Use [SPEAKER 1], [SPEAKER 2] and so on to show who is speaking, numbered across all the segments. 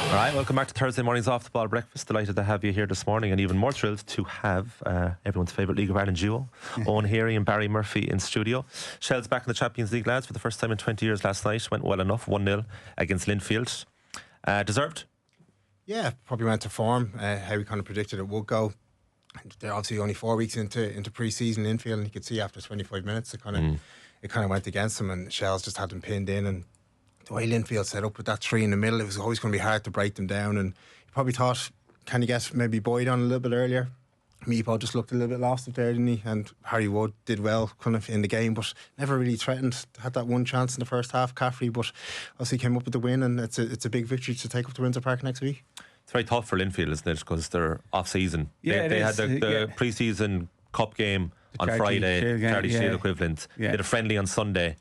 [SPEAKER 1] All right, welcome back to Thursday morning's Off the Ball Breakfast. Delighted to have you here this morning, and even more thrilled to have everyone's favourite League of Ireland duo, Owen Heary and Barry Murphy, in studio. Shels back in the Champions League, lads, for the first time in 20 years last night. Went well enough, 1-0 against Linfield. Deserved?
[SPEAKER 2] Yeah, probably went to form, how we kind of predicted it would go. They're obviously only 4 weeks into pre-season Linfield, and you could see after 25 minutes it kind of went against them, and Shels just had them pinned in. And the way Linfield set up with that three in the middle, it was always going to be hard to break them down. And you probably thought, can you guess maybe Boyd on a little bit earlier? Meepo just looked a little bit lost up there, didn't he? And Harry Wood did well kind of in the game, but never really threatened. Had that one chance in the first half, Caffrey, but obviously came up with the win, and it's a big victory to take up to Windsor Park next week.
[SPEAKER 1] It's very tough for Linfield, isn't it? Because they're off-season.
[SPEAKER 3] Yeah,
[SPEAKER 1] they had the pre-season cup game on Friday, Charity Shield equivalent. They had a friendly on Sunday,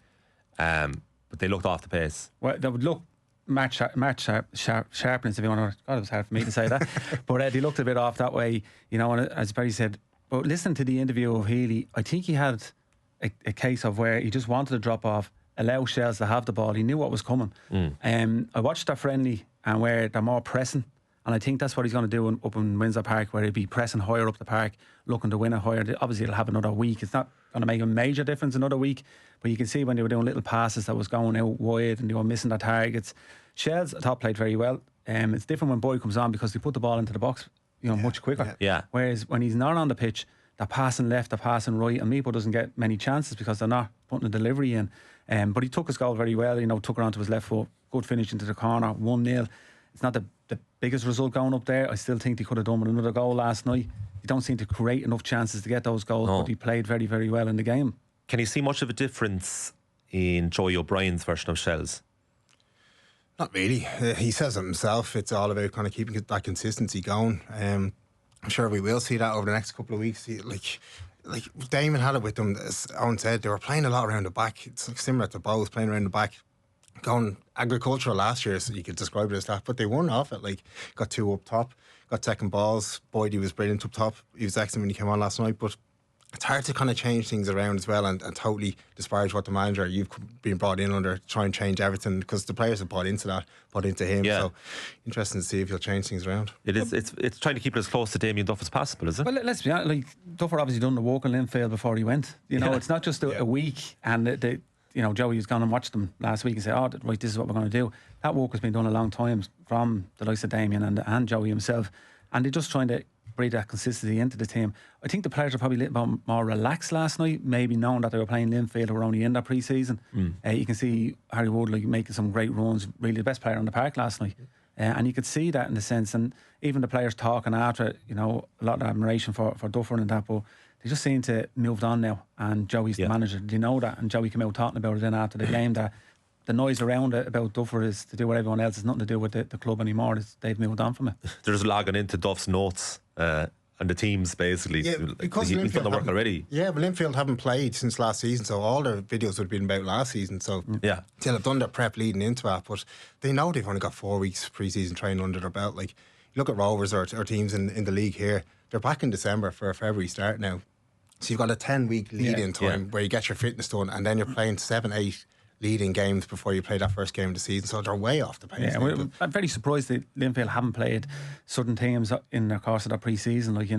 [SPEAKER 1] but they looked off the pace.
[SPEAKER 3] Well, they would look match sharpness, if you want to. God, it was hard for me to say that. But they looked a bit off that way, you know. And as Barry said, but listen to the interview of Healy. I think he had a case of where he just wanted to drop off, allow Shels to have the ball. He knew what was coming. I watched their friendly, and where they're more pressing. And I think that's what he's going to do up in Windsor Park, where he'll be pressing higher up the park, looking to win it higher. Obviously, it'll have another week. It's not going to make a major difference another week, but you can see when they were doing little passes that was going out wide and they were missing their targets. Shels, I thought, played very well. It's different when Boyd comes on because they put the ball into the box, much quicker.
[SPEAKER 1] Yeah.
[SPEAKER 3] Whereas when he's not on the pitch, they're passing left, they're passing right, and Meepo doesn't get many chances because they're not putting the delivery in. But he took his goal very well. Took her onto his left foot, good finish into the corner, 1-0. It's not the biggest result going up there. I still think they could have done with another goal last night. They don't seem to create enough chances to get those goals, but he played very, very well in the game.
[SPEAKER 1] Can you see much of a difference in Joey O'Brien's version of Shels?
[SPEAKER 2] Not really. He says it himself. It's all about kind of keeping that consistency going. I'm sure we will see that over the next couple of weeks. Like Damon had it with them, as Owen said, they were playing a lot around the back. It's similar to both, playing around the back. Going agricultural last year, so you could describe it as that, but they won off it. Like, got two up top, got second balls. Boyd, he was brilliant up top. He was excellent when he came on last night, but it's hard to kind of change things around as well and totally disparage what the manager you've been brought in under, try and change everything, because the players have bought into him. So interesting to see if he'll change things around. It's
[SPEAKER 1] trying to keep it as close to Damien Duff as possible, is it?
[SPEAKER 3] Well, let's be honest, like, Duffer obviously done the walk in Linfield before he went. It's not just a week, and Joey has gone and watched them last week and said, right, this is what we're going to do. That work has been done a long time from the likes of Damien and Joey himself, and they're just trying to breed that consistency into the team. I think the players are probably a little bit more relaxed last night, maybe knowing that they were playing Linfield, who were only in their pre-season. You can see Harry Wood making some great runs, really the best player on the park last night. And you could see that in the sense, and even the players talking after it, a lot of admiration for Duffer and that, but they just seem to moved on now, and Joey's the manager. Do you know that? And Joey came out talking about it then after the game, that the noise around it about Duffer is to do with everyone else. It's nothing to do with the club anymore. They've moved on from it.
[SPEAKER 1] They're just logging into Duff's notes and the teams, basically.
[SPEAKER 2] Yeah, because
[SPEAKER 1] he's done the work already.
[SPEAKER 2] Yeah, but Linfield haven't played since last season, so all their videos would have been about last season. So they'll have done their prep leading into that, but they know they've only got 4 weeks pre-season training under their belt. Like, look at Rovers or teams in the league here. They're back in December for a February start now. So you've got a 10-week lead-in time where you get your fitness done, and then you're playing 7-8 leading games before you play that first game of the season. So they're way off the pace.
[SPEAKER 3] Yeah, I'm very surprised that Linfield haven't played certain teams in the course of their pre-season, like,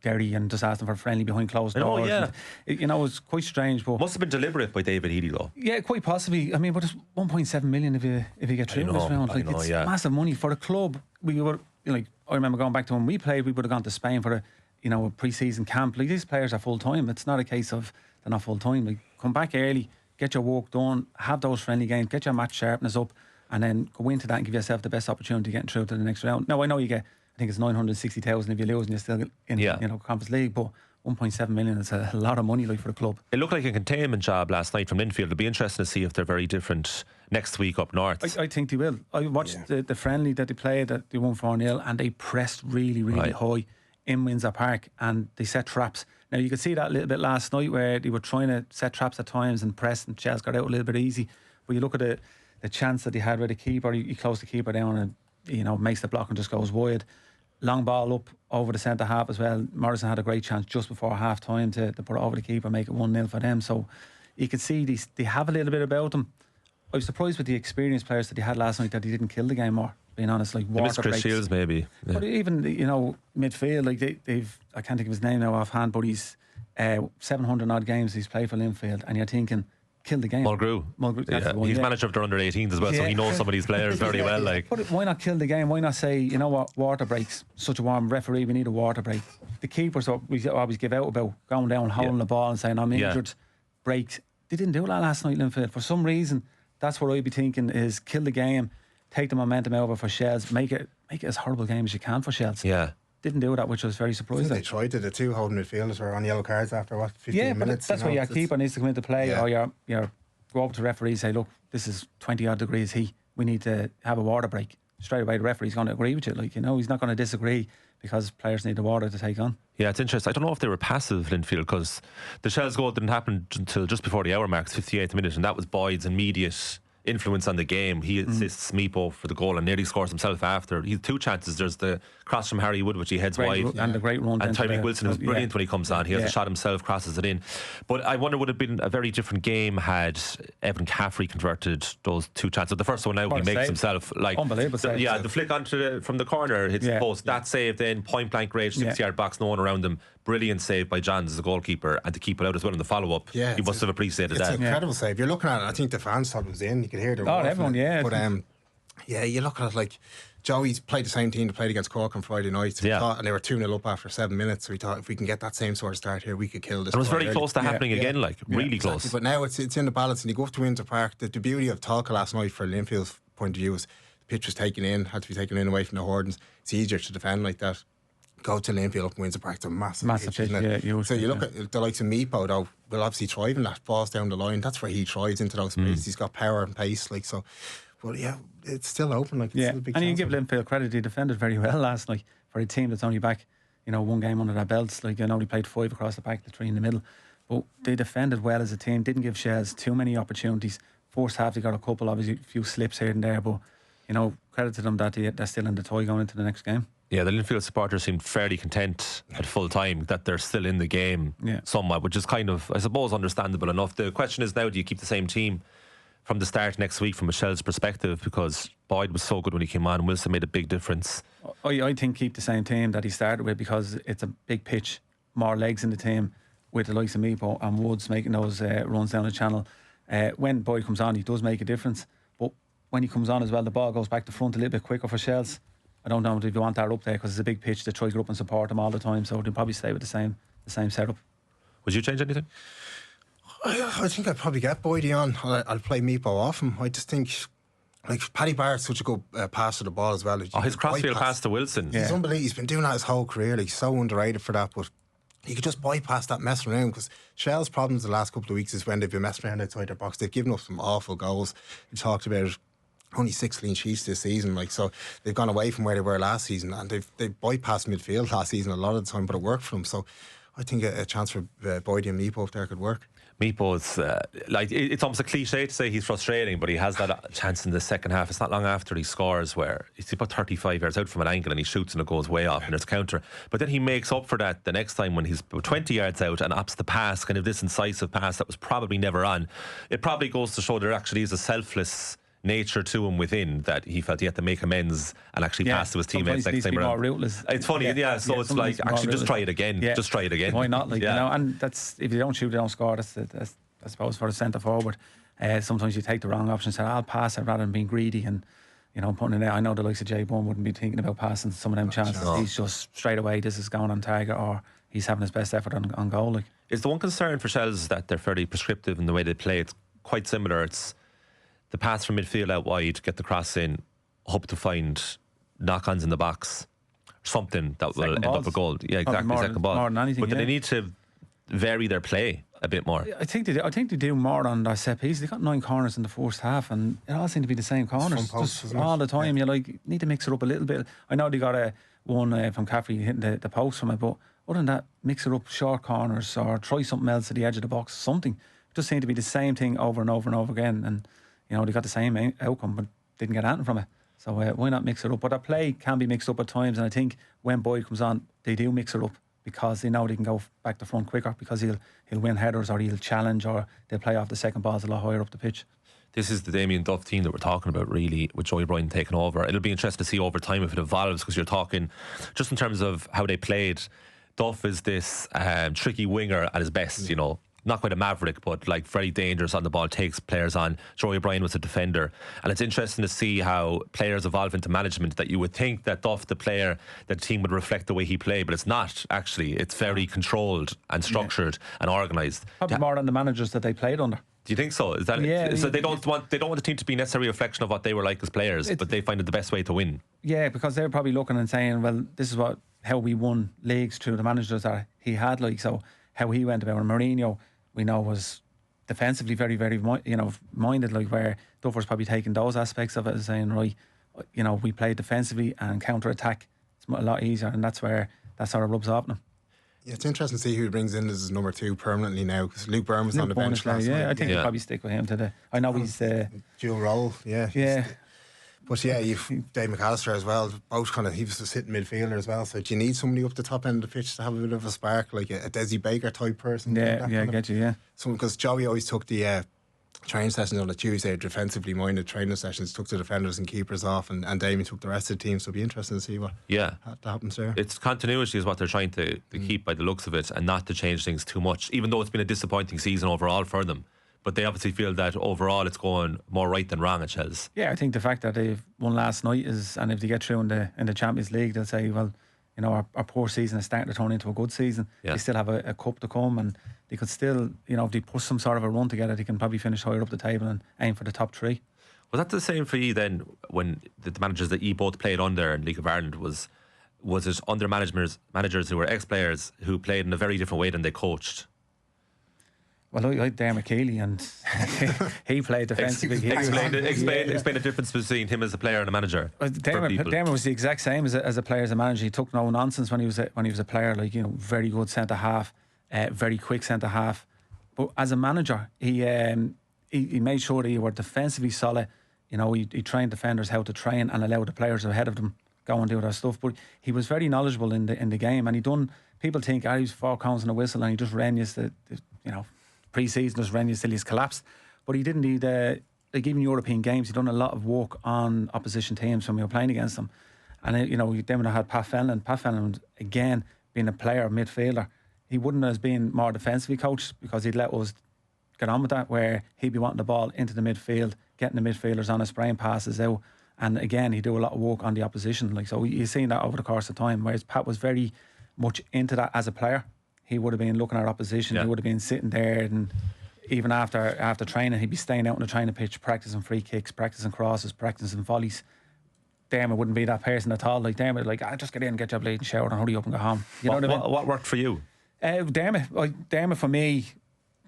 [SPEAKER 3] Derry, and just asked them for a friendly behind closed doors. It's quite strange. But
[SPEAKER 1] must have been deliberate by David Healy, though.
[SPEAKER 3] Yeah, quite possibly. I mean, but it's 1.7 million if you get through this round. It's massive money for a club. We were I remember going back to when we played, we would have gone to Spain for a pre-season camp. Like, these players are full time. It's not a case of they're not full time. Like, come back early, get your work done, have those friendly games, get your match sharpness up, and then go into that and give yourself the best opportunity of getting through to the next round. Now, I know you get, I think it's 960,000 if you lose and you're still in Conference League, but 1.7 million is a lot of money for the club.
[SPEAKER 1] It looked like a containment job last night from Linfield. It'll be interesting to see if they're very different next week up north.
[SPEAKER 3] I think they will. I watched the friendly that they played, that they won 4-0, and they pressed really, really high in Windsor Park, and they set traps. Now, you could see that a little bit last night where they were trying to set traps at times and press, and Shels got out a little bit easy. But you look at the chance that he had with the keeper, he closed the keeper down and makes the block and just goes wide. Long ball up over the centre half as well. Morrison had a great chance just before half time to put it over the keeper, make it 1-0 for them. So you could see they have a little bit about them. I was surprised with the experienced players that he had last night that he didn't kill the game more. being honest. Like
[SPEAKER 1] They missed
[SPEAKER 3] water
[SPEAKER 1] Chris
[SPEAKER 3] breaks.
[SPEAKER 1] Shields, maybe. Yeah.
[SPEAKER 3] But even, midfield, like they've, I can't think of his name now offhand, but he's 700 odd games he's played for Linfield, and you're thinking, kill the game.
[SPEAKER 1] Mulgrew.
[SPEAKER 3] That's the one,
[SPEAKER 1] He's manager of their under 18s as well, so he knows some of these players very well. Like,
[SPEAKER 3] but why not kill the game? Why not say, you know what, water breaks, such a warm referee, we need a water break. The keepers, we always give out about going down, holding the ball and saying, I'm injured, breaks. They didn't do that last night, Linfield. For some reason, that's what I'd be thinking is kill the game, take the momentum over for Shels, make it as horrible a game as you can for Shels.
[SPEAKER 1] Yeah.
[SPEAKER 3] Didn't do that, which was very surprising.
[SPEAKER 2] They tried it. The two holding midfielders were on yellow cards after 15 minutes.
[SPEAKER 3] That's why your keeper needs to come into play, or your go up to the referee and say, look, this is 20 odd degrees heat. We need to have a water break. Straight away, the referee's going to agree with you. Like, he's not going to disagree because players need the water to take on. Yeah,
[SPEAKER 1] it's interesting. I don't know if they were passive, Linfield, because the Shels goal didn't happen until just before the hour mark, 58th minute, and that was Boyd's immediate influence on the game. He assists Meepo for the goal and nearly scores himself after. He had two chances. There's the cross from Harry Wood, which he heads wide,
[SPEAKER 3] and the great run.
[SPEAKER 1] And Tyreek Wilson is brilliant when he comes on. He has a shot himself, crosses it in. But I wonder, would it have been a very different game had Evan Caffrey converted those two chances? The first one now, he makes himself like
[SPEAKER 3] unbelievable save.
[SPEAKER 1] Yeah, the flick onto from the corner hits the post. That save then, point blank range, 6-yard box, no one around him. Brilliant save by Johns, the goalkeeper, and to keep it out as well in the follow up. He must have appreciated that.
[SPEAKER 2] It's an incredible save. You're looking at it, I think the fans thought it was in. You could hear them.
[SPEAKER 3] Everyone,
[SPEAKER 2] But you look at it like Joey's played the same team that played against Cork on Friday night. And they were 2-0 up after 7 minutes. So we thought if we can get that same sort of start here, we could kill this.
[SPEAKER 1] It was very close to happening again, really close.
[SPEAKER 2] But now it's in the balance, and you go up to Windsor Park. The beauty of Talca last night, for Linfield's point of view, was the pitch was taken in, had to be taken in away from the Hordens. It's easier to defend like that. Go to Linfield up in Windsor Park, it's a massive pitch, isn't it? So you look at the likes of Meepo, though, will obviously thrive in that, falls down the line. That's where he thrives, into those spaces. He's got power and pace, like so. But it's still open. Like, it's still a big
[SPEAKER 3] and you
[SPEAKER 2] chance.
[SPEAKER 3] give Linfield credit, he defended very well last night for a team that's only back, one game under their belts. Like, only played 5 across the back, the 3 in the middle. But they defended well as a team, didn't give Shels too many opportunities. First half, they got a couple, obviously, a few slips here and there, but, credit to them that they're still in the toy going into the next game.
[SPEAKER 1] Yeah, the Linfield supporters seemed fairly content at full time that they're still in the game somewhat, which is kind of, I suppose, understandable enough. The question is now, do you keep the same team from the start next week from a Shels perspective? Because Boyd was so good when he came on. Wilson made a big difference.
[SPEAKER 3] I think keep the same team that he started with, because it's a big pitch, more legs in the team, with the likes of Meepo and Woods making those runs down the channel. When Boyd comes on, he does make a difference. But when he comes on as well, the ball goes back to front a little bit quicker for Shels. I don't know if you want that up there, because it's a big pitch. They try to go up and support them all the time, so they'll probably stay with the same setup.
[SPEAKER 1] Would you change anything?
[SPEAKER 2] I think I'd probably get Boydie on. I'll play Meepo off him. I just think, like, Paddy Barrett's such a good passer of the ball as well.
[SPEAKER 1] His crossfield pass to Wilson.
[SPEAKER 2] He's unbelievable. He's been doing that his whole career. Like, he's so underrated for that. But he could just bypass that messing around, because Shell's problems the last couple of weeks is when they've been messing around outside their box. They've given up some awful goals. We talked about only 6 clean sheets this season, like, so they've gone away from where they were last season, and they've bypassed midfield last season a lot of the time, but it worked for them. So I think a chance for Boydie and Meepo up there could work.
[SPEAKER 1] Meepo's it's almost a cliche to say he's frustrating, but he has that chance in the second half. It's not long after he scores where he's about 35 yards out from an angle and he shoots and it goes way off and it's counter. But then he makes up for that the next time when he's 20 yards out and opts the pass, kind of this incisive pass that was probably never on. It probably goes to show there actually is a selfless nature to him within, that he felt he had to make amends and actually pass to his teamates next time around.
[SPEAKER 3] It's
[SPEAKER 1] funny, so it's like, actually just try it again. Just try it again.
[SPEAKER 3] Why not? Like, and that's, if you don't shoot, you don't score. That's I suppose for the centre forward. Sometimes you take the wrong option and say, I'll pass it, rather than being greedy and putting it out. I know the likes of Jay Bone wouldn't be thinking about passing some of them chances. No. He's just straight away, this is going on target, or he's having his best effort on goal. Like,
[SPEAKER 1] is the one concern for Shels that they're fairly prescriptive in the way they play? It's quite similar. It's the pass from midfield out wide, get the cross in, hope to find knock-ons in the box, something that will end up a goal. Yeah, exactly. Second ball.
[SPEAKER 3] More than anything,
[SPEAKER 1] but they need to vary their play a bit more.
[SPEAKER 3] I think they do more on their set piece. They got 9 corners in the first half, and it all seemed to be the same corners just all the time. You need to mix it up a little bit. I know they got one from Caffrey hitting the post from it, but other than that, mix it up, short corners, or try something else at the edge of the box. Something. It just seemed to be the same thing over and over and over again, and they got the same outcome, but didn't get anything from it. So why not mix it up? But their play can be mixed up at times, and I think when Boyd comes on, they do mix it up, because they know they can go back to front quicker, because he'll win headers, or he'll challenge, or they'll play off the second balls a lot higher up the pitch.
[SPEAKER 1] This is the Damien Duff team that we're talking about, really, with Joey Bryan taking over. It'll be interesting to see over time if it evolves, because you're talking just in terms of how they played. Duff is this tricky winger at his best, you know. Not quite a maverick, but like very dangerous on the ball, takes players on. Joey Bryan was a defender. And it's interesting to see how players evolve into management, that you would think that Duff, the player, the team would reflect the way he played, but it's not, actually. It's very controlled and structured and organised.
[SPEAKER 3] Probably more than the managers that they played under.
[SPEAKER 1] Do you think so? Is that
[SPEAKER 3] it?
[SPEAKER 1] So they don't want the team to be necessarily a reflection of what they were like as players, but they find it the best way to win.
[SPEAKER 3] Yeah, because they're probably looking and saying, well, this is how we won leagues through the managers that he had, like, so how he went about. And Mourinho, we know, was defensively very, very minded, like, where Duffer's probably taking those aspects of it and saying, right, you know, we play defensively and counter attack. It's a lot easier, and that's where that sort of rubs off them.
[SPEAKER 2] Yeah, it's interesting to see who he brings in as his number 2 permanently now, because Luke Byrne was on the bench last night.
[SPEAKER 3] I think he'll probably stick with him today. I know he's
[SPEAKER 2] dual role.
[SPEAKER 3] Yeah.
[SPEAKER 2] But yeah, you've Dave McAllister as well. Both he was a sitting midfielder as well. So do you need somebody up the top end of the pitch to have a bit of a spark, like a Desi Baker type person?
[SPEAKER 3] Yeah, I get you. Yeah.
[SPEAKER 2] Because Joey always took the training sessions on a Tuesday, defensively minded training sessions, took the defenders and keepers off, and Damien took the rest of the team. So it'll be interesting to see what happens there.
[SPEAKER 1] It's continuity is what they're trying to keep by the looks of it, and not to change things too much, even though it's been a disappointing season overall for them. But they obviously feel that overall it's going more right than wrong at Shels.
[SPEAKER 3] Yeah, I think the fact that they've won last night and if they get through in the Champions League, they'll say, well, you know, our poor season is starting to turn into a good season. Yeah. They still have a cup to come, and they could still, you know, if they push some sort of a run together, they can probably finish higher up the table and aim for the top 3.
[SPEAKER 1] Was that the same for you then, when the managers that you both played under in League of Ireland? Was it under managers who were ex-players who played in a very different way than they coached?
[SPEAKER 3] Well, I had Dermot Keeley, and he played defensively.
[SPEAKER 1] Explain the difference between him as a player and a manager.
[SPEAKER 3] Dermot was the exact same as a player as a manager. He took no nonsense when he was a player. Like, you know, very good centre half, very quick centre half. But as a manager, he made sure that you were defensively solid. You know, he trained defenders how to train and allow the players ahead of them go and do their stuff. But he was very knowledgeable in the game, and he done. People think, he was 4 counts and a whistle, and he just ran you pre-season just ran you till he's collapsed. But he didn't need, like, even European games, he done a lot of work on opposition teams when we were playing against them. And, you know, then I had Pat Fenlon, again, being a player, midfielder, he wouldn't have been more defensively coached, because he'd let us get on with that, where he'd be wanting the ball into the midfield, getting the midfielders on, spraying passes out. And again, he'd do a lot of work on the opposition. Like, so you've seen that over the course of time, whereas Pat was very much into that as a player. He would have been looking at opposition. He would have been sitting there, and even after training, he'd be staying out on the training pitch, practicing free kicks, practicing crosses, practicing volleys. Dermot wouldn't be that person at all. Like, Dermot, like, just get in, get your bleeding shower, and hurry up and go home. You know what I mean?
[SPEAKER 1] What worked for you?
[SPEAKER 3] Dermot for me,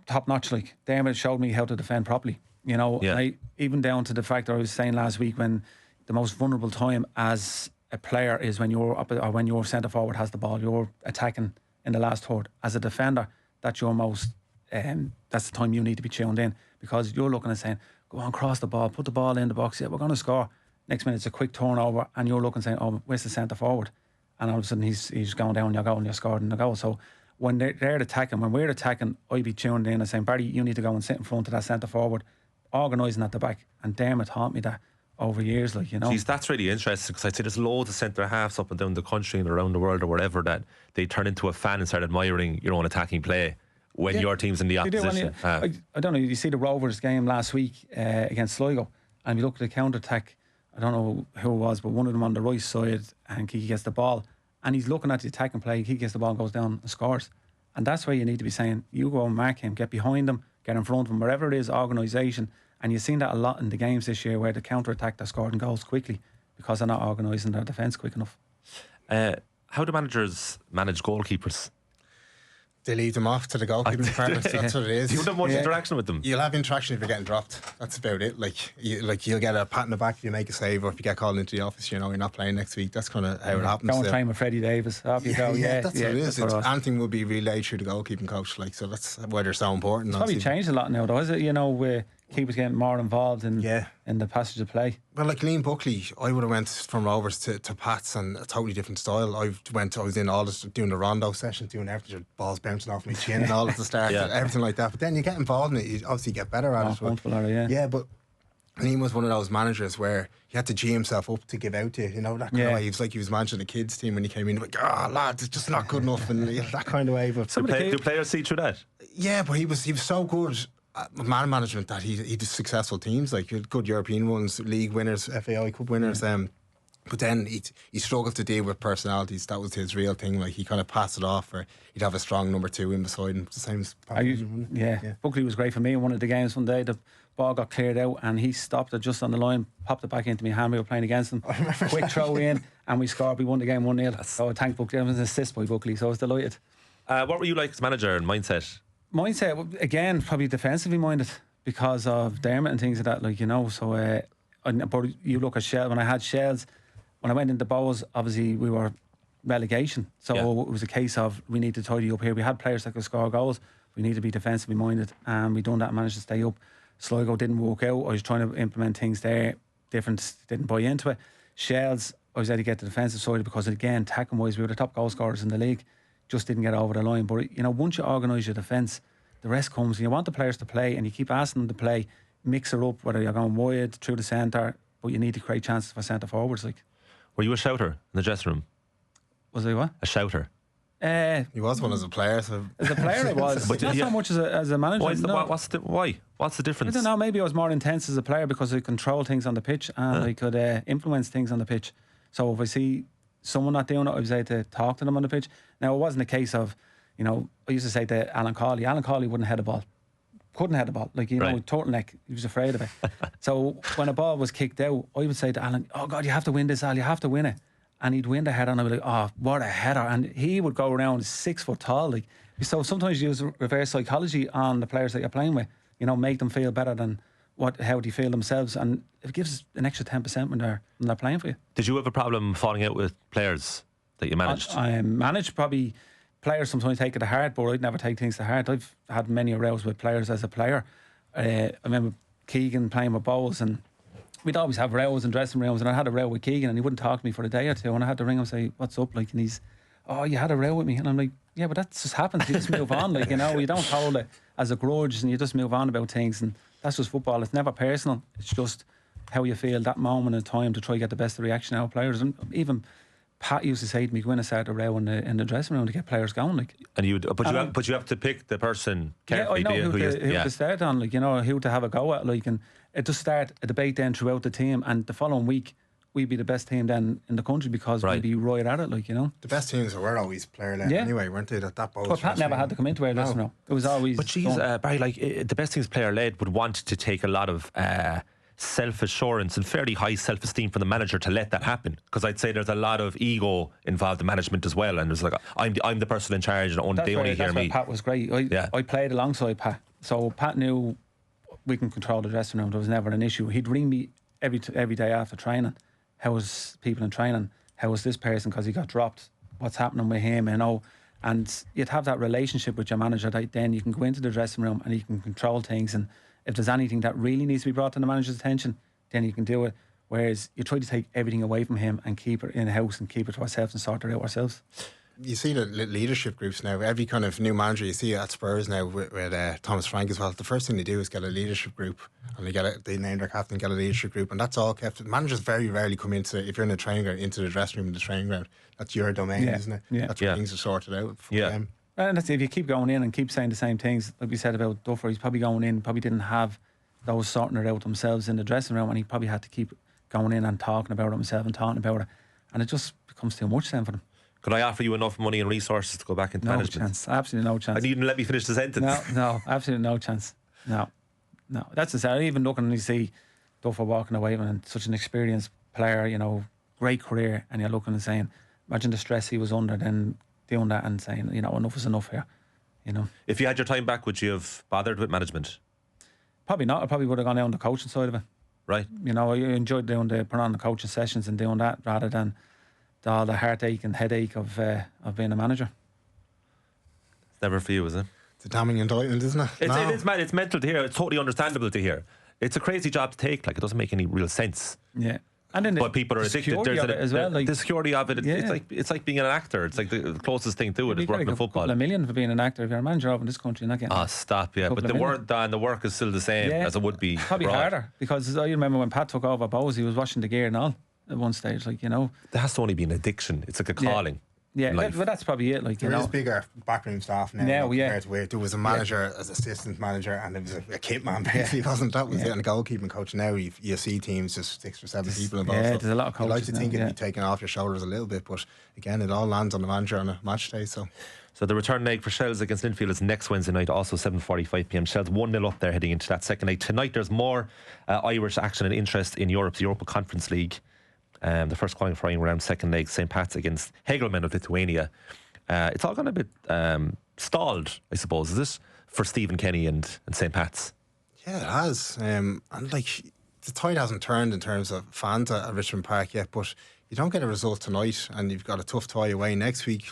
[SPEAKER 3] top notch. Like, Dermot showed me how to defend properly. You know, even down to the fact that I was saying last week, when the most vulnerable time as a player is when you're up, or when your centre forward has the ball, you're attacking in the last third. As a defender, that's your most that's the time you need to be tuned in, because you're looking and saying, go on, cross the ball, put the ball in the box, we're going to score. Next minute it's a quick turnover, and you're looking and saying, oh, where's the centre forward? And all of a sudden he's going down your goal, and you're scoring the goal. So when they're attacking, when we're attacking, I'd be tuned in and saying, Barry, you need to go and sit in front of that centre forward, organising at the back. And Dermot taught me that over years, like, you know.
[SPEAKER 1] Jeez, that's really interesting, because I'd say there's loads of centre halves up and down the country and around the world or wherever that they turn into a fan and start admiring your own attacking play when your team's in the opposition.
[SPEAKER 3] I don't know, you see the Rovers game last week against Sligo, and you look at the counter attack. I don't know who it was, but one of them on the right side, and he gets the ball, and he's looking at the attacking play. He gets the ball, goes down and scores. And that's where you need to be saying, you go and mark him, get behind him, get in front of him, wherever it is, organisation. And you've seen that a lot in the games this year, where the counter-attack, they're scoring goals quickly because they're not organising their defence quick enough.
[SPEAKER 1] How do managers manage goalkeepers?
[SPEAKER 2] They leave them off to the goalkeeping department. That's what it is.
[SPEAKER 1] You don't have much interaction with them.
[SPEAKER 2] You'll have interaction if you're getting dropped. That's about it. You'll get a pat in the back if you make a save, or if you get called into the office, you know, you're not playing next week. That's kind of how it happens.
[SPEAKER 3] Go and train with Freddie Davis. Off you go.
[SPEAKER 2] That's what it is. Anything will be relayed through the goalkeeping coach. Like, so that's why they're so important.
[SPEAKER 3] It's probably changed a lot now, though, is it? You know, keepers getting more involved in the passage of play.
[SPEAKER 2] Well, like Liam Buckley, I would have went from Rovers to Pats, and a totally different style. I was in all this, doing the rondo session, doing everything, balls bouncing off my chin and all at the start, everything like that. But then you get involved in it, you obviously get better at it.
[SPEAKER 3] But
[SPEAKER 2] And he was one of those managers where he had to G himself up to give out to you, you know, that kind of way. He was like he was managing the kids team when he came in, like, lads, it's just not good enough, and that kind of way. But
[SPEAKER 1] do players see through that?
[SPEAKER 2] Yeah, but he was so good at man management that he did successful teams, like good European ones, league winners, FAI Cup winners. But then he struggled to deal with personalities. That was his real thing. Like he kind of passed it off, or he'd have a strong number 2 in beside him. The same as
[SPEAKER 3] Buckley was great for me in one of the games one day. The ball got cleared out and he stopped it just on the line, popped it back into my hand. We were playing against him. Quick throw in and we scored. We won the game 1-0. So I thank Buckley. It was an assist by Buckley, so I was delighted.
[SPEAKER 1] What were you like as manager and mindset?
[SPEAKER 3] Mindset, again, probably defensively minded because of Dermot and things like that, like, you know. So, but you look at Shels, when I had Shels, when I went into Bows, obviously we were relegation. So it was a case of we need to tidy up here. We had players that could score goals. We need to be defensively minded, and we done that and managed to stay up. Sligo didn't work out. I was trying to implement things there. Different, didn't buy into it. Shels, I was able to get the defensive side because, again, attacking wise, we were the top goal scorers in the league. Just didn't get over the line. But, you know, once you organise your defence, the rest comes. And you want the players to play, and you keep asking them to play, mix it up, whether you're going wide, through the centre, but you need to create chances for centre forwards. Like,
[SPEAKER 1] were you a shouter in the dressing room?
[SPEAKER 3] Was I what?
[SPEAKER 1] A shouter.
[SPEAKER 2] He was one as a player. So.
[SPEAKER 3] As a player, I was. But not so much as a manager.
[SPEAKER 1] Why? What's the difference?
[SPEAKER 3] I don't know. Maybe I was more intense as a player because I control things on the pitch and I could influence things on the pitch. So if I see someone not doing it, I was able to talk to them on the pitch. Now, it wasn't a case of, you know, I used to say to Alan Cawley wouldn't head a ball. Couldn't head a ball. Like, you know, turtleneck, he was afraid of it. So when a ball was kicked out, I would say to Alan, oh God, you have to win this, Al, you have to win it. And he'd win the header and I'd be like, oh, what a header. And he would go around 6 foot tall. Like, so sometimes you use reverse psychology on the players that you're playing with, you know, make them feel better than how they feel themselves. And it gives an extra 10% when they're playing for you.
[SPEAKER 1] Did you have a problem falling out with players that you managed?
[SPEAKER 3] I managed probably. Players sometimes take it to heart, but I'd never take things to heart. I've had many rows with players as a player. I remember Keegan playing with Bowles, and we'd always have rows in dressing rooms, and I had a row with Keegan and he wouldn't talk to me for a day or two, and I had to ring him and say, what's up? Like, and he's, oh, you had a row with me. And I'm like, yeah, but that just happens. You just move on. Like, you know, you don't hold it as a grudge and you just move on about things, and that's just football. It's never personal. It's just how you feel that moment in time to try to get the best reaction out of players. And even Pat used to say to me, go in and start a row in the dressing room to get players going. Like,
[SPEAKER 1] and you have to pick the person carefully.
[SPEAKER 3] Yeah, I know who to start on, like, you know, who to have a go at, like, and it just start a debate then throughout the team, and the following week we'd be the best team then in the country because we'd be right at it, like, you know.
[SPEAKER 2] The best teams were always player-led anyway, weren't they? That ball.
[SPEAKER 3] But Pat never had to come into our dressing room. It was always.
[SPEAKER 1] But geez, Barry, like, the best teams player-led would want to take a lot of self-assurance and fairly high self-esteem for the manager to let that happen, because I'd say there's a lot of ego involved in management as well, and it's like I'm the person in charge and they only hear me.
[SPEAKER 3] Pat was great. I played alongside Pat, so Pat knew we can control the dressing room. There was never an issue. He'd ring me every day after training. How was people in training? How was this person because he got dropped? What's happening with him? You know, and you'd have that relationship with your manager that then you can go into the dressing room and you can control things, and if there's anything that really needs to be brought to the manager's attention, then you can do it. Whereas you try to take everything away from him and keep it in house and keep it to ourselves and sort it out ourselves.
[SPEAKER 2] You see the leadership groups now. Every kind of new manager you see at Spurs now with Thomas Frank as well. The first thing they do is get a leadership group, and they name their captain, get a leadership group, and that's all kept. Managers very rarely come into, if you're in a training ground, into the dressing room in the training ground. That's your domain, isn't it? Yeah. That's where things are sorted out for them.
[SPEAKER 3] And that's if you keep going in and keep saying the same things, like we said about Duffer, he's probably going in, probably didn't have those sorting it out themselves in the dressing room, and he probably had to keep going in and talking about it himself and talking about it, and it just becomes too much then for them.
[SPEAKER 1] Could I offer you enough money and resources to go back into management?
[SPEAKER 3] No chance, absolutely no chance.
[SPEAKER 1] And you didn't let me finish the sentence.
[SPEAKER 3] No, absolutely no chance. No, that's the sad. Even looking and you see Duffer walking away and such an experienced player, you know, great career, and you're looking and saying, imagine the stress he was under then doing that and saying, you know, enough is enough here, you know.
[SPEAKER 1] If you had your time back, would you have bothered with management?
[SPEAKER 3] Probably not. I probably would have gone down the coaching side of it.
[SPEAKER 1] Right.
[SPEAKER 3] You know, I enjoyed putting on the coaching sessions and doing that rather than all the heartache and headache of being a manager.
[SPEAKER 1] It's never for you, is it?
[SPEAKER 2] It's a damning indictment, isn't it?
[SPEAKER 1] It is, man. It's mental to hear. It's totally understandable to hear. It's a crazy job to take. Like, it doesn't make any real sense.
[SPEAKER 3] Yeah. And then
[SPEAKER 1] but people are addicted.
[SPEAKER 3] security of it as well. Like,
[SPEAKER 1] the security of it.
[SPEAKER 3] Yeah.
[SPEAKER 1] It's like being an actor. It's like the closest thing to it is working in football.
[SPEAKER 3] A couple of million for being an actor. If you're a manager of in this country, you're not getting.
[SPEAKER 1] Ah, stop, yeah. But the work is still the same as it would be.
[SPEAKER 3] Probably
[SPEAKER 1] abroad.
[SPEAKER 3] harder, because I remember when Pat took over Bowes, he was washing the gear and all at one stage. Like, you know,
[SPEAKER 1] There has to only be an addiction. It's like a calling.
[SPEAKER 3] Yeah, but that's probably it. Like,
[SPEAKER 2] there is bigger backroom staff now. Compared to where there was a manager as assistant manager, and there was a kit man basically, wasn't that? Was it? And a goalkeeping coach. Now you see teams just 6 or 7 people involved.
[SPEAKER 3] Yeah, there's a lot of coaches.
[SPEAKER 2] I like to think it'd be taken off your shoulders a little bit, but again, it all lands on the manager on a match day. So
[SPEAKER 1] the return leg for Shels against Linfield is next Wednesday night, also 7:45 p.m. Shels 1-0 up there heading into that second leg. Tonight there's more Irish action and interest in Europe's Europa Conference League. The first qualifying round, second leg, St. Pat's against Hegelman of Lithuania. It's all gone a bit stalled, I suppose, is it, for Stephen Kenny and St. Pat's?
[SPEAKER 2] Yeah, it has. And like, the tide hasn't turned in terms of fans at Richmond Park yet, but you don't get a result tonight and you've got a tough tie away next week.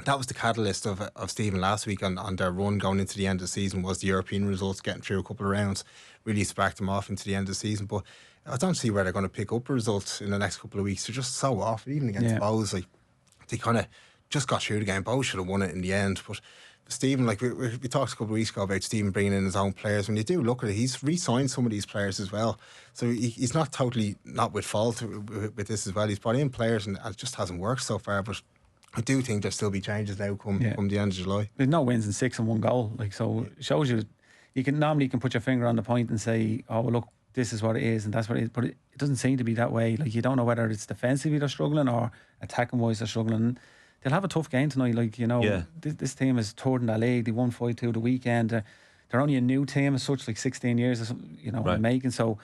[SPEAKER 2] That was the catalyst of Stephen last week on their run going into the end of the season, was the European results, getting through a couple of rounds, really sparked them off into the end of the season. But I don't see where they're going to pick up results in the next couple of weeks. They're just so off, even against Bowes. Like, they kind of just got through the game. Bowes should have won it in the end. But Stephen, like we talked a couple of weeks ago about Stephen bringing in his own players. When you do look at it, he's re-signed some of these players as well. So he's not totally not with fault with this as well. He's brought in players and it just hasn't worked so far. But I do think there'll still be changes now come the end of July.
[SPEAKER 3] There's no wins in 6 and 1 goal. Like, so it shows you can put your finger on the point and say, oh, well, look, this is what it is and that's what it is. But it doesn't seem to be that way. Like, you don't know whether it's defensively they're struggling or attacking wise they're struggling. They'll have a tough game tonight. Like, you know, this team is third in the league. They won 5-2 the weekend. They're only a new team as such, like 16 years or something, you know, in making. So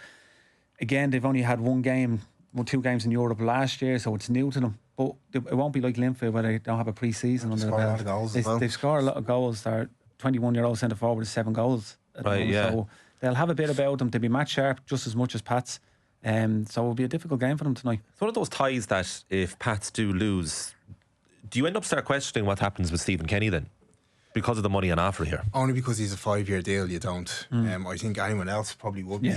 [SPEAKER 3] again, they've only had 2 games in Europe last year, so it's new to them. But it won't be like Linfield where they don't have a pre-season under the belt.
[SPEAKER 2] A lot of goals
[SPEAKER 3] They've scored a lot of goals. Their 21-year-old centre forward is 7 goals at the moment. So they'll have a bit about them. They'll be match sharp just as much as Pats. So it'll be a difficult game for them tonight.
[SPEAKER 1] It's one of those ties that if Pats do lose, do you end up start questioning what happens with Stephen Kenny then? Because of the money on offer here?
[SPEAKER 2] Only because he's a 5-year deal, you don't. I think anyone else probably would be.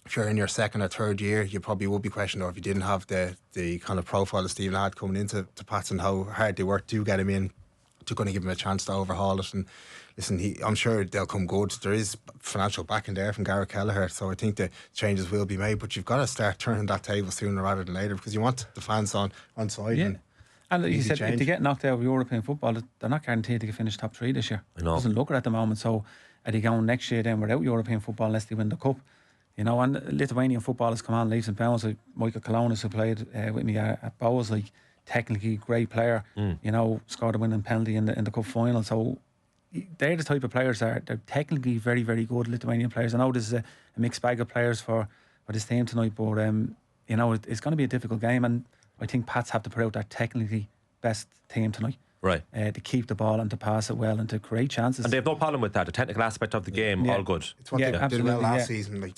[SPEAKER 2] If you're in your second or third year, you probably would be questioned, or if you didn't have the kind of profile that Stephen had coming into Pats and how hard they worked to get him in, to going to give him a chance to overhaul it. And listen, I'm sure they'll come good. There is financial backing there from Gareth Kelleher, so I think the changes will be made. But you've got to start turning that table sooner rather than later, because you want the fans on side.
[SPEAKER 3] Yeah. And like you said,
[SPEAKER 2] change.
[SPEAKER 3] if they get knocked out of European football, they're not guaranteed to finish top 3 this year.
[SPEAKER 1] I know.
[SPEAKER 3] It doesn't look at the moment. So are they going next year then without European football unless they win the cup? You know, and Lithuanian football has come on leaps and bounds. Like Michael Kalonis, who played with me at Bowes, like technically great player. You know, scored a winning penalty in the cup final. So they're the type of players they're technically very, very good Lithuanian players. I know this is a mixed bag of players for this team tonight, but you know, it's going to be a difficult game, and I think Pats have to put out their technically best team tonight.
[SPEAKER 1] Right.
[SPEAKER 3] To keep the ball and to pass it well and to create chances.
[SPEAKER 1] And they have no problem with that. The technical aspect of the game, all good.
[SPEAKER 2] It's what they did well last season. Like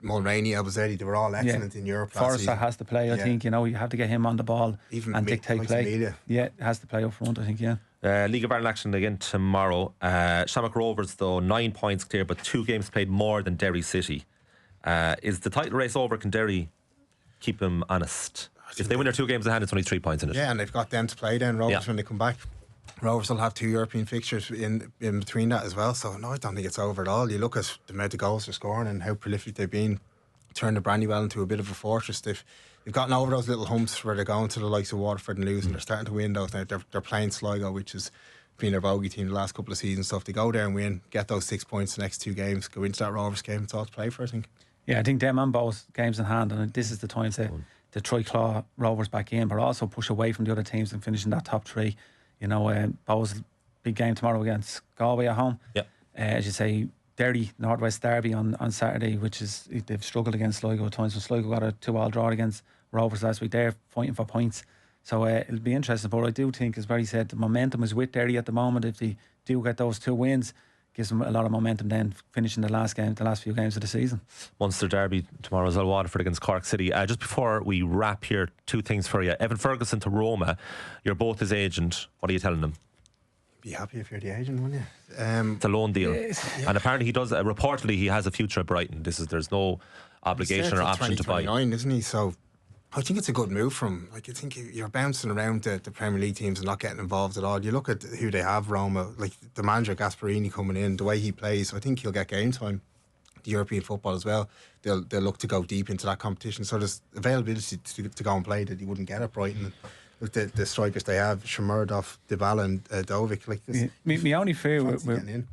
[SPEAKER 2] Mulroney, Abuzetti, they were all excellent in Europe last
[SPEAKER 3] Forrester
[SPEAKER 2] season.
[SPEAKER 3] has to play, I think. You know, you have to get him on the ball and dictate play.
[SPEAKER 2] Media.
[SPEAKER 3] Yeah, has to play up front, I think,
[SPEAKER 1] League of Ireland action again tomorrow. Shamrock Rovers, though, 9 points clear, but 2 games played more than Derry City. Is the title race over? Can Derry keep them honest? If they win their 2 games in hand, it's only 3 points in it.
[SPEAKER 2] Yeah, and they've got them to play then, Rovers, when they come back. Rovers will have 2 European fixtures in between that as well. So, no, I don't think it's over at all. You look at the amount of goals they're scoring and how prolific they've been. Turned the Brandywell into a bit of a fortress. They've gotten over those little humps where they're going to the likes of Waterford and losing. They're starting to win those now. They're playing Sligo, which has been their bogey team the last couple of seasons. So if they go there and win, get those 6 points the next 2 games, go into that Rovers game, it's all to play for, I think.
[SPEAKER 3] Yeah, I think them and both games in hand, and this is the time to try claw Rovers back in, but also push away from the other teams and finish in that top 3. You know, Bowes big game tomorrow against Galway at home.
[SPEAKER 1] Yeah.
[SPEAKER 3] As you say, Derry, Northwest Derby on Saturday, which is, they've struggled against Sligo at times. So Sligo got a 2-2 draw against Rovers last week. They're fighting for points. So it'll be interesting. But I do think, as Barry said, the momentum is with Derry at the moment. If they do get those 2 wins, gives them a lot of momentum then finishing the last few games of the season.
[SPEAKER 1] Munster Derby tomorrow as well, Waterford against Cork City. Just before we wrap here, 2 things for you. Evan Ferguson to Roma. You're both his agent. What are you telling them?
[SPEAKER 2] Be happy if you're the agent, wouldn't you?
[SPEAKER 1] It's a loan deal, and apparently he does. Reportedly, he has a future at Brighton. There's no obligation or option to buy.
[SPEAKER 2] 29, isn't he? So I think it's a good move from. Like, I think you're bouncing around the Premier League teams and not getting involved at all. You look at who they have, Roma, like the manager Gasperini coming in, the way he plays. I think he'll get game time. The European football as well. They'll look to go deep into that competition. So there's availability to go and play that you wouldn't get at Brighton. With the strikers they have, Shemurdov, Dybala and Dovic. Like this,
[SPEAKER 3] my only fear with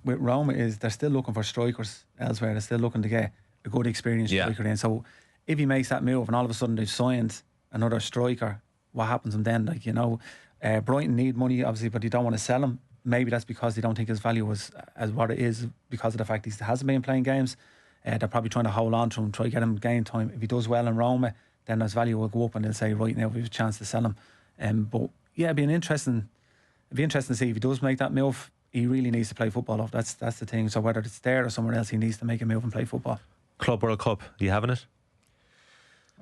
[SPEAKER 3] Roma is they're still looking for strikers elsewhere. They're still looking to get a good experienced striker in. So if he makes that move and all of a sudden they've signed another striker, what happens to him then? Like, you know, Brighton need money obviously, but you don't want to sell him. Maybe that's because they don't think his value was as what it is because of the fact he hasn't been playing games. They're probably trying to hold on to him, try to get him game time. If he does well in Roma, then his value will go up and they'll say, right now we have a chance to sell him. But yeah, it'd be interesting to see if he does make that move. He really needs to play football off. That's the thing. So whether it's there or somewhere else, he needs to make a move and play football.
[SPEAKER 1] Club World Cup, are you having it?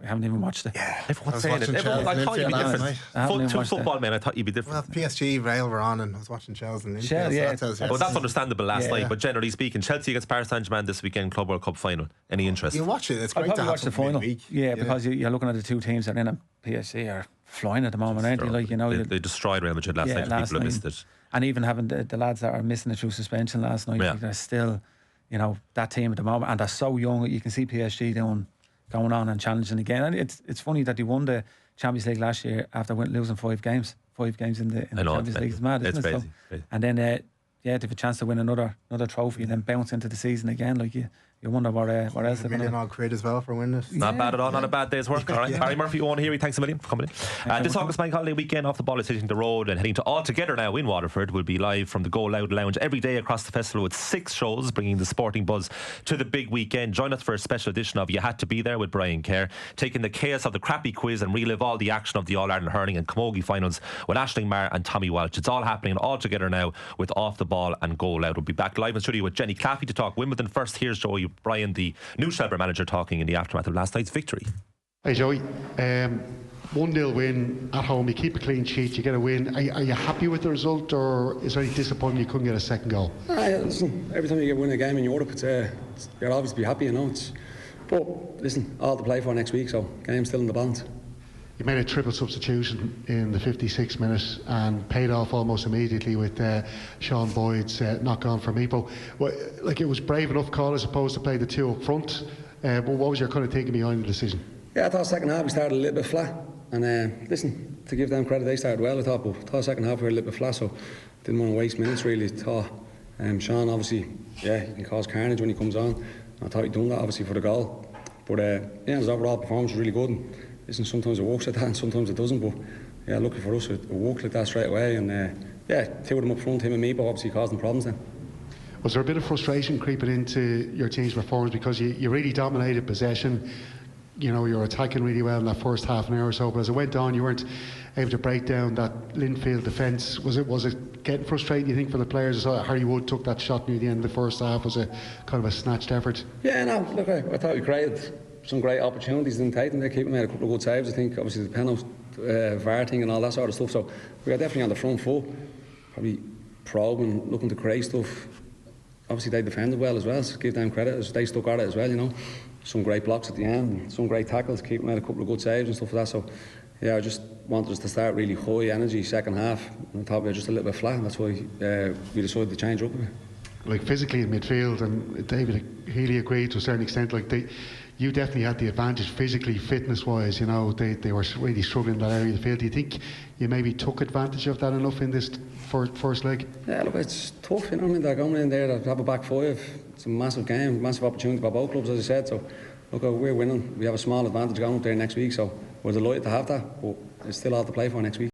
[SPEAKER 3] I haven't even watched it.
[SPEAKER 2] Yeah,
[SPEAKER 1] everyone's saying it. I thought you'd be different. To football, man, I thought you'd be different.
[SPEAKER 2] Well, PSG, Real were on and I was watching Shels and Linfield.
[SPEAKER 3] Yeah.
[SPEAKER 1] Well, that's understandable last night, but generally speaking, Chelsea against Paris Saint-Germain this weekend, Club World Cup final. Any interest?
[SPEAKER 2] You watch it, it's great
[SPEAKER 3] I'll
[SPEAKER 2] to
[SPEAKER 3] probably watch the final. Yeah, because you're looking at the two teams that are in a PSG are flying at the moment, aren't they? Like, you know,
[SPEAKER 1] they destroyed Real Madrid last night. People have missed it.
[SPEAKER 3] And even having the lads that are missing it through suspension last night, like, they're still, you know, that team at the moment, and they're so young. You can see PSG going on and challenging again. And it's funny that they won the Champions League last year after losing 5 games in the Champions League. It's mad, isn't it?
[SPEAKER 1] Crazy.
[SPEAKER 3] And then they have a chance to win another trophy and then bounce into the season again. Like you wonder what else they're
[SPEAKER 2] $1 million odd quid as well for winning it.
[SPEAKER 1] Not bad at all, not a bad day's work. All right, Barry Murphy Owen Heary, thanks a million for coming in. This August Bank Holiday weekend, Off the Ball is hitting the road and heading to All Together now in Waterford. Will be live from the Go Loud Lounge every day across the festival with 6 shows, bringing the sporting buzz to the big weekend. Join us for a special edition of You Had to Be There with Brian Kerr, taking the chaos of the crappy quiz and relive all the action of the All-Ireland hurling and camogie finals with Aisling Marr and Tommy Walsh. It's all happening All Together now with Off the Ball and Go Loud. We'll be back live in studio with Jenny Claffey to talk Wimbledon first. Here's Joey Bryan, the new Shelbourne manager, talking in the aftermath of last night's victory.
[SPEAKER 4] Hey Joey, 1-0 win at home, you keep a clean sheet, you get a win. Are you happy with the result, or is there any disappointment you couldn't get a second goal?
[SPEAKER 5] Listen, every time you win a game in Europe, you're obviously happy, you know. But listen, all to play for next week, so game's still in the balance.
[SPEAKER 4] You made a triple substitution in the 56th minute and paid off almost immediately with Sean Boyd's knock on for me. But it was brave enough call, I suppose, to play the 2 up front. But what was your kind of thinking behind the decision? Yeah,
[SPEAKER 5] I thought second half we started a little bit flat. And listen, to give them credit, they started well, I thought second half we were a little bit flat, so didn't want to waste minutes really. Thought Sean, obviously, he can cause carnage when he comes on. I thought he'd done that obviously for the goal. But his overall performance was really good. And, listen, sometimes it works like that and sometimes it doesn't, but lucky for us it worked like that straight away. And 2 of them up front, him and me, but obviously causing problems then.
[SPEAKER 4] Was there a bit of frustration creeping into your team's performance because you really dominated possession? You know, you were attacking really well in that first half an hour or so, but as it went on, you weren't able to break down that Linfield defence. Was it getting frustrating, you think, for the players? Harry Wood took that shot near the end of the first half. Was it kind of a snatched effort?
[SPEAKER 5] Yeah, no, look, I thought we created some great opportunities, didn't take them. They keep made a couple of good saves. I think obviously the penalty VAR thing and all that sort of stuff. So we are definitely on the front foot, probably probing, looking to create stuff. Obviously they defended well as well, so give them credit as they stuck at it as well, you know. Some great blocks at the end, some great tackles, keep made a couple of good saves and stuff like that. So I just wanted us to start really high energy second half. And I thought we were just a little bit flat, and that's why we decided to change up a bit.
[SPEAKER 4] Like physically in midfield, and David Healy agreed to a certain extent, you definitely had the advantage physically, fitness-wise. You know, they were really struggling in that area of the field. Do you think you maybe took advantage of that enough in this first leg?
[SPEAKER 5] Yeah, look, it's tough, you know. I mean, they're going in there to have a back 5. It's a massive game, massive opportunity for both clubs, as I said. So, look, we're winning. We have a small advantage going up there next week, so we're delighted to have that. But it's still all to play for next week.